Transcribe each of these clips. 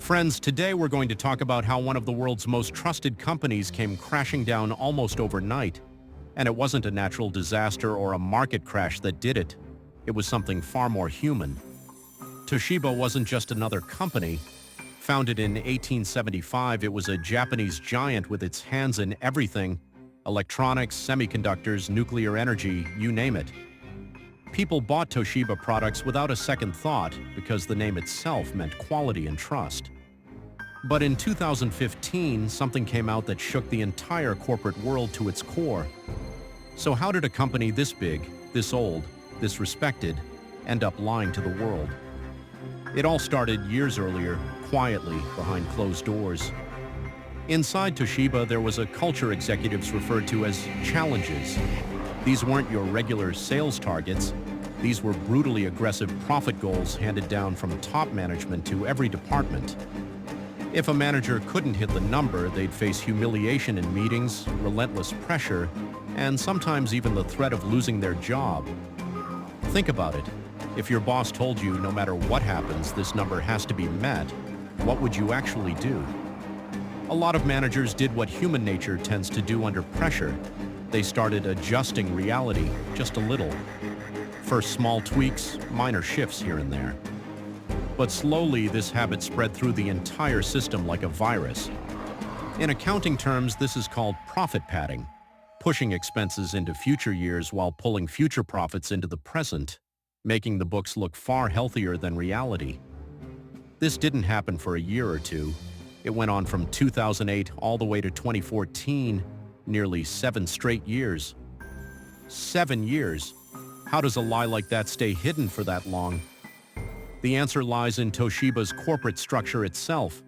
Friends, today we're going to talk about how one of the world's most trusted companies came crashing down almost overnight. And it wasn't a natural disaster or a market crash that did it. It was something far more human. Toshiba wasn't just another company. Founded in 1875, it was a Japanese giant with its hands in everything: electronics, semiconductors, nuclear energy, you name it. People bought Toshiba products without a second thought because the name itself meant quality and trust. But in 2015, something came out that shook the entire corporate world to its core. So how did a company this big, this old, this respected, end up lying to the world? It all started years earlier, quietly, behind closed doors. Inside Toshiba, there was a culture executives referred to as challenges. These weren't your regular sales targets. These were brutally aggressive profit goals handed down from top management to every department. If a manager couldn't hit the number, they'd face humiliation in meetings, relentless pressure, and sometimes even the threat of losing their job. Think about it. If your boss told you no matter what happens, this number has to be met, what would you actually do? A lot of managers did what human nature tends to do under pressure. They started adjusting reality just a little. First small tweaks, minor shifts here and there. But slowly this habit spread through the entire system like a virus. In accounting terms, this is called profit padding, pushing expenses into future years while pulling future profits into the present, making the books look far healthier than reality. This didn't happen for a year or two. It went on from 2008 all the way to 2014, nearly 7 straight years. 7 years? How does a lie like that stay hidden for that long? The answer lies in Toshiba's corporate structure itself.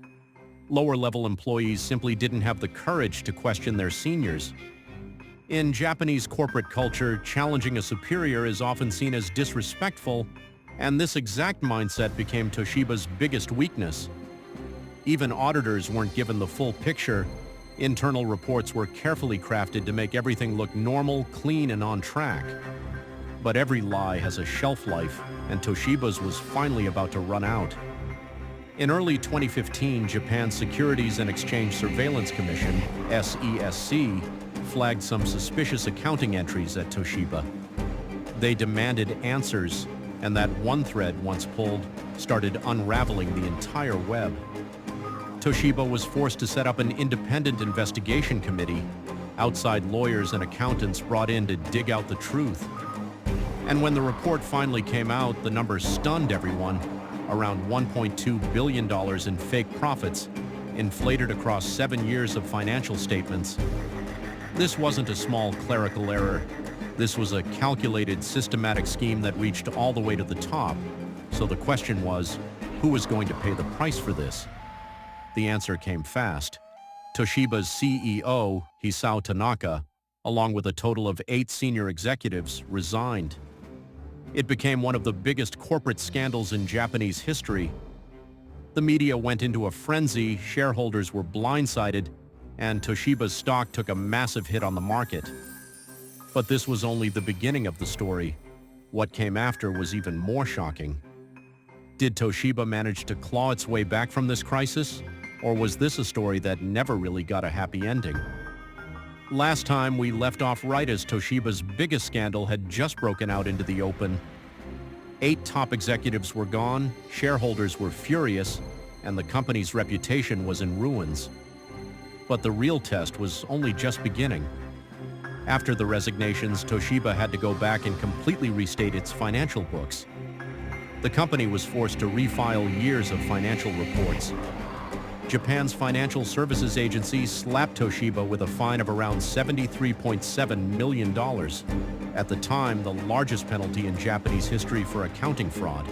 Lower-level employees simply didn't have the courage to question their seniors. In Japanese corporate culture, challenging a superior is often seen as disrespectful, and this exact mindset became Toshiba's biggest weakness. Even auditors weren't given the full picture. Internal reports were carefully crafted to make everything look normal, clean, and on track. But every lie has a shelf life, and Toshiba's was finally about to run out. In early 2015, Japan's Securities and Exchange Surveillance Commission, SESC, flagged some suspicious accounting entries at Toshiba. They demanded answers, and that one thread, once pulled, started unraveling the entire web. Toshiba was forced to set up an independent investigation committee. Outside lawyers and accountants brought in to dig out the truth. And when the report finally came out, the numbers stunned everyone. Around $1.2 billion in fake profits, inflated across 7 years of financial statements. This wasn't a small clerical error. This was a calculated, systematic scheme that reached all the way to the top. So the question was, who was going to pay the price for this? The answer came fast. Toshiba's CEO, Hisao Tanaka, along with a total of 8 senior executives, resigned. It became one of the biggest corporate scandals in Japanese history. The media went into a frenzy, shareholders were blindsided, and Toshiba's stock took a massive hit on the market. But this was only the beginning of the story. What came after was even more shocking. Did Toshiba manage to claw its way back from this crisis? Or was this a story that never really got a happy ending? Last time we left off right as Toshiba's biggest scandal had just broken out into the open. 8 top executives were gone, shareholders were furious, and the company's reputation was in ruins. But the real test was only just beginning. After the resignations, Toshiba had to go back and completely restate its financial books. The company was forced to refile years of financial reports. Japan's Financial Services Agency slapped Toshiba with a fine of around $73.7 million. At the time, the largest penalty in Japanese history for accounting fraud.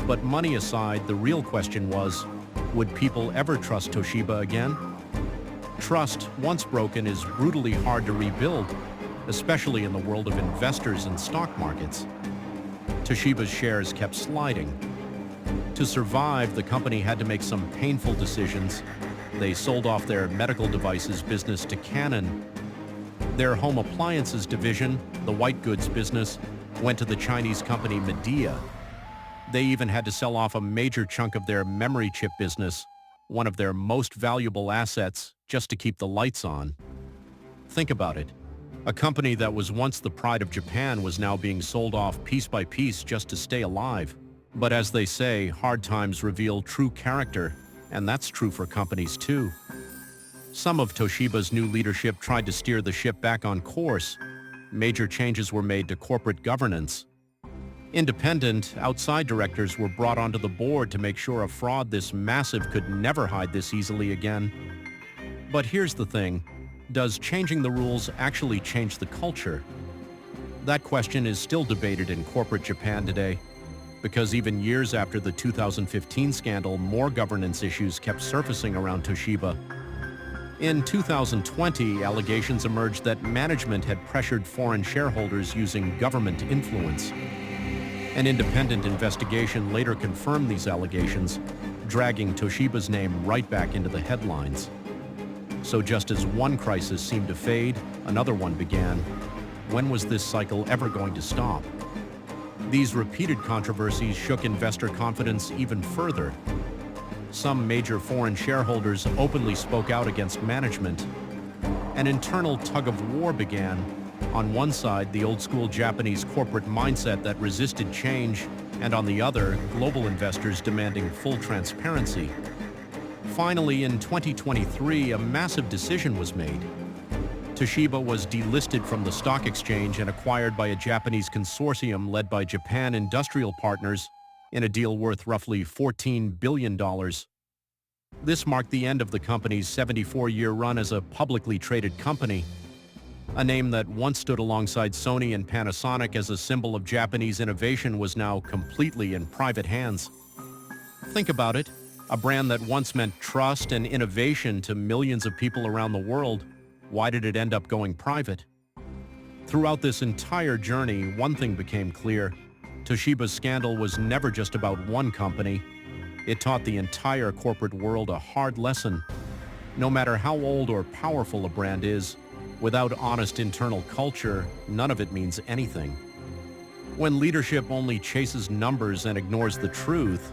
But money aside, the real question was, would people ever trust Toshiba again? Trust, once broken, is brutally hard to rebuild, especially in the world of investors and stock markets. Toshiba's shares kept sliding. To survive, the company had to make some painful decisions. They sold off their medical devices business to Canon. Their home appliances division, the white goods business, went to the Chinese company Midea. They even had to sell off a major chunk of their memory chip business, one of their most valuable assets, just to keep the lights on. Think about it. A company that was once the pride of Japan was now being sold off piece by piece just to stay alive. But as they say, hard times reveal true character, and that's true for companies too. Some of Toshiba's new leadership tried to steer the ship back on course. Major changes were made to corporate governance. Independent, outside directors were brought onto the board to make sure a fraud this massive could never hide this easily again. But here's the thing. Does changing the rules actually change the culture? That question is still debated in corporate Japan today, because even years after the 2015 scandal, more governance issues kept surfacing around Toshiba. In 2020, allegations emerged that management had pressured foreign shareholders using government influence. An independent investigation later confirmed these allegations, dragging Toshiba's name right back into the headlines. So just as one crisis seemed to fade, another one began. When was this cycle ever going to stop? These repeated controversies shook investor confidence even further. Some major foreign shareholders openly spoke out against management. An internal tug-of-war began. On one side, the old-school Japanese corporate mindset that resisted change, and on the other, global investors demanding full transparency. Finally, in 2023, a massive decision was made. Toshiba was delisted from the stock exchange and acquired by a Japanese consortium led by Japan Industrial Partners in a deal worth roughly $14 billion. This marked the end of the company's 74-year run as a publicly traded company. A name that once stood alongside Sony and Panasonic as a symbol of Japanese innovation was now completely in private hands. Think about it. A brand that once meant trust and innovation to millions of people around the world. Why did it end up going private? Throughout this entire journey, one thing became clear. Toshiba's scandal was never just about one company. It taught the entire corporate world a hard lesson. No matter how old or powerful a brand is, without honest internal culture, none of it means anything. When leadership only chases numbers and ignores the truth,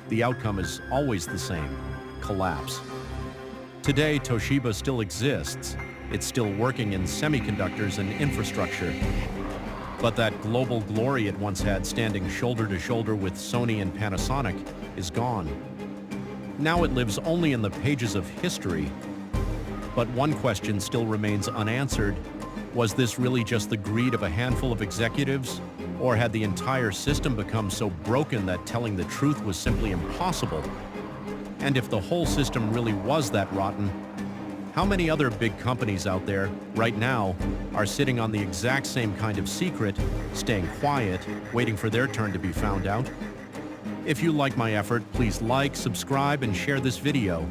the outcome is always the same: collapse. Today, Toshiba still exists. It's still working in semiconductors and infrastructure. But that global glory it once had, standing shoulder to shoulder with Sony and Panasonic, is gone. Now it lives only in the pages of history. But one question still remains unanswered. Was this really just the greed of a handful of executives? Or had the entire system become so broken that telling the truth was simply impossible? And if the whole system really was that rotten, how many other big companies out there, right now, are sitting on the exact same kind of secret, staying quiet, waiting for their turn to be found out? If you like my effort, please like, subscribe, and share this video.